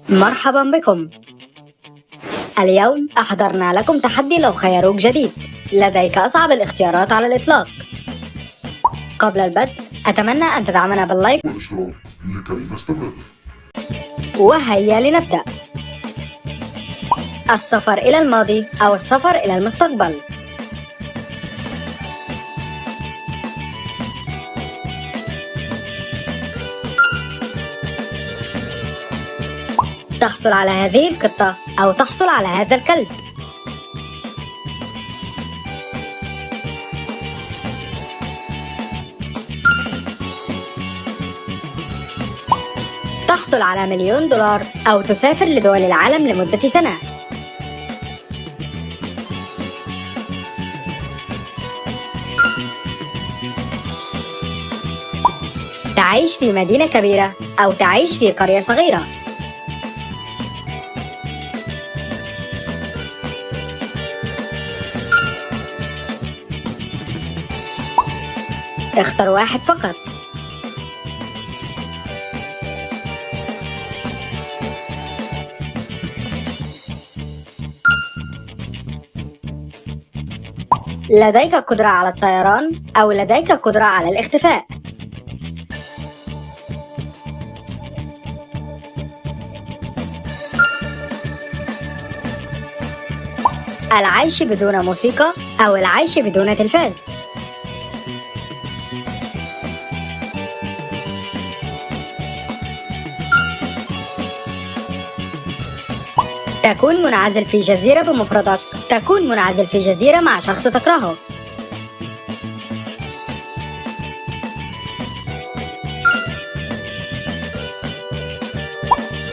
مرحبا بكم. اليوم أحضرنا لكم تحدي لو خيروك جديد. لديك أصعب الاختيارات على الإطلاق. قبل البدء أتمنى أن تدعمنا باللايك والإشراف لكي نستمر. وهيا لنبدأ. السفر إلى الماضي أو السفر إلى المستقبل؟ تحصل على هذه القطة أو تحصل على هذا الكلب؟ تحصل على $1,000,000 أو تسافر لدول العالم لمدة سنة؟ تعيش في مدينة كبيرة أو تعيش في قرية صغيرة؟ اختر واحد فقط. لديك قدرة على الطيران أو لديك قدرة على الاختفاء؟ العيش بدون موسيقى أو العيش بدون تلفاز؟ تكون منعزل في جزيرة بمفردك، تكون منعزل في جزيرة مع شخص تكرهه؟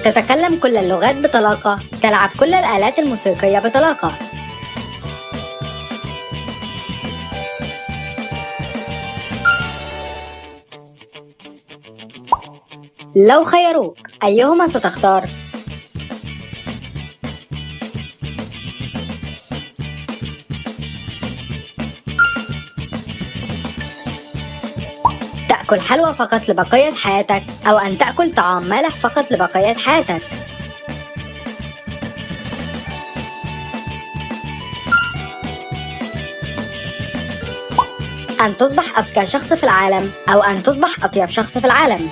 تتكلم كل اللغات بطلاقة، تلعب كل الآلات الموسيقية بطلاقة؟ لو خيروك أيهما ستختار؟ تأكل حلوى فقط لبقية حياتك أو أن تأكل طعام مالح فقط لبقية حياتك؟ أن تصبح أذكى شخص في العالم أو أن تصبح أطيب شخص في العالم؟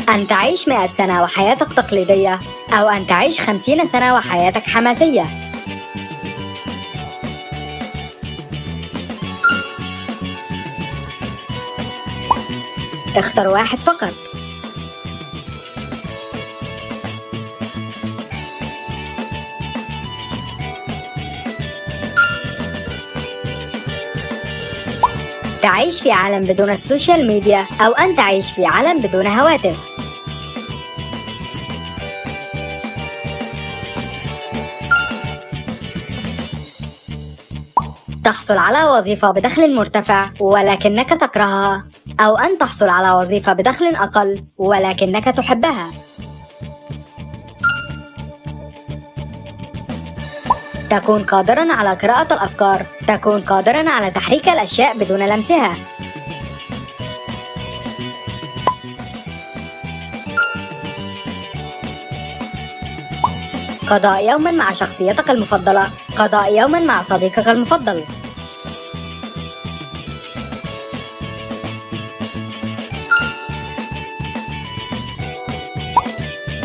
أن تعيش 100 سنة وحياتك تقليدية أو أن تعيش 50 سنة وحياتك حماسية؟ اختر واحد فقط. تعيش في عالم بدون السوشيال ميديا أو أن تعيش في عالم بدون هواتف؟ تحصل على وظيفة بدخل مرتفع ولكنك تكرهها أو أن تحصل على وظيفة بدخل أقل ولكنك تحبها؟ تكون قادرا على قراءة الأفكار، تكون قادرا على تحريك الأشياء بدون لمسها؟ قضاء يوما مع شخصيتك المفضلة، قضاء يوما مع صديقك المفضل؟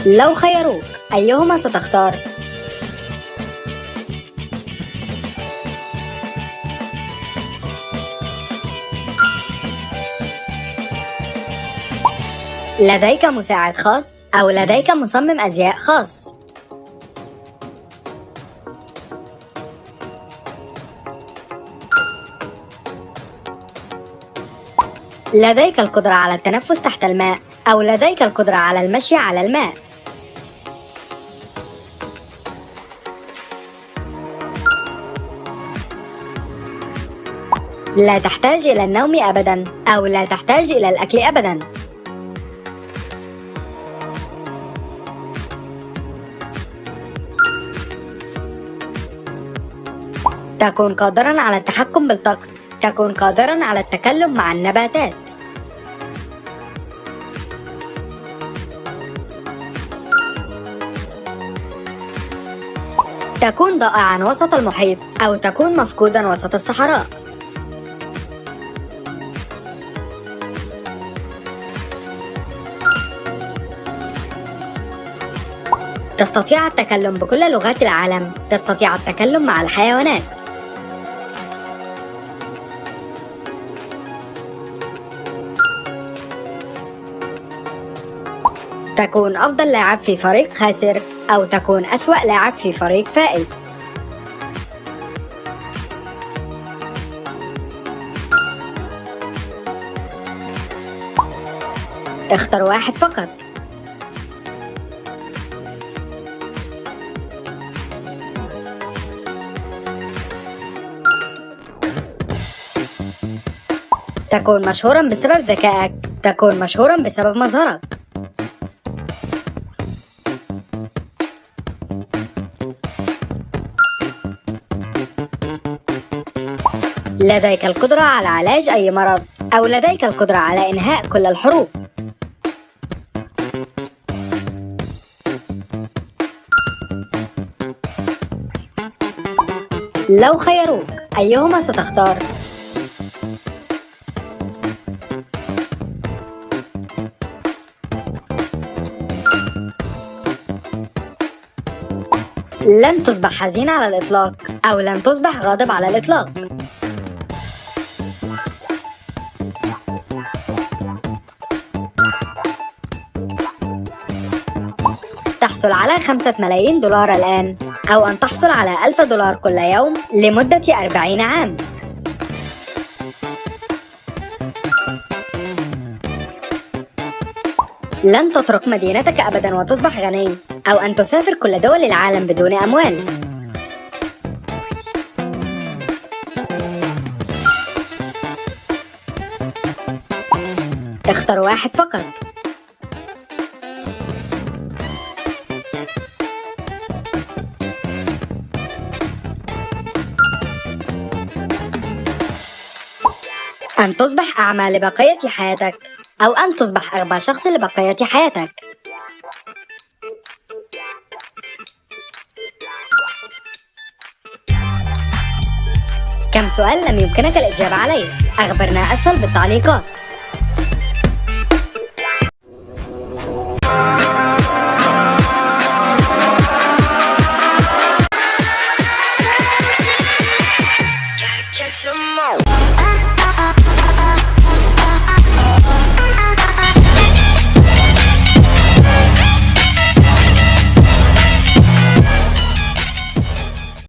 لو خيروك أيهما ستختار؟ لديك مساعد خاص أو لديك مصمم أزياء خاص؟ لديك القدرة على التنفس تحت الماء أو لديك القدرة على المشي على الماء؟ لا تحتاج إلى النوم أبدا أو لا تحتاج إلى الأكل أبدا؟ تكون قادرا على التحكم بالطقس. تكون قادرا على التكلم مع النباتات. تكون ضائعا وسط المحيط أو تكون مفقودا وسط الصحراء. تستطيع التكلم بكل لغات العالم. تستطيع التكلم مع الحيوانات. تكون أفضل لاعب في فريق خاسر أو تكون أسوأ لاعب في فريق فائز. اختر واحد فقط. تكون مشهورا بسبب ذكائك. تكون مشهورا بسبب مظهرك. لديك القدرة على علاج أي مرض أو لديك القدرة على إنهاء كل الحروب. لو خيروك أيهما ستختار؟ لن تصبح حزين على الإطلاق أو لن تصبح غاضب على الإطلاق. تحصل على 5 ملايين دولار الآن أو أن تحصل على 1000 دولار كل يوم لمدة 40 عام. لن تترك مدينتك أبدا وتصبح غني أو أن تسافر كل دول العالم بدون أموال. اختر واحد فقط. أن تصبح أعمى لبقية حياتك أو أن تصبح أغبى شخص لبقية حياتك. كم سؤال لم يمكنك الإجابة عليه؟ أخبرنا أسفل بالتعليقات. Catch 'em all.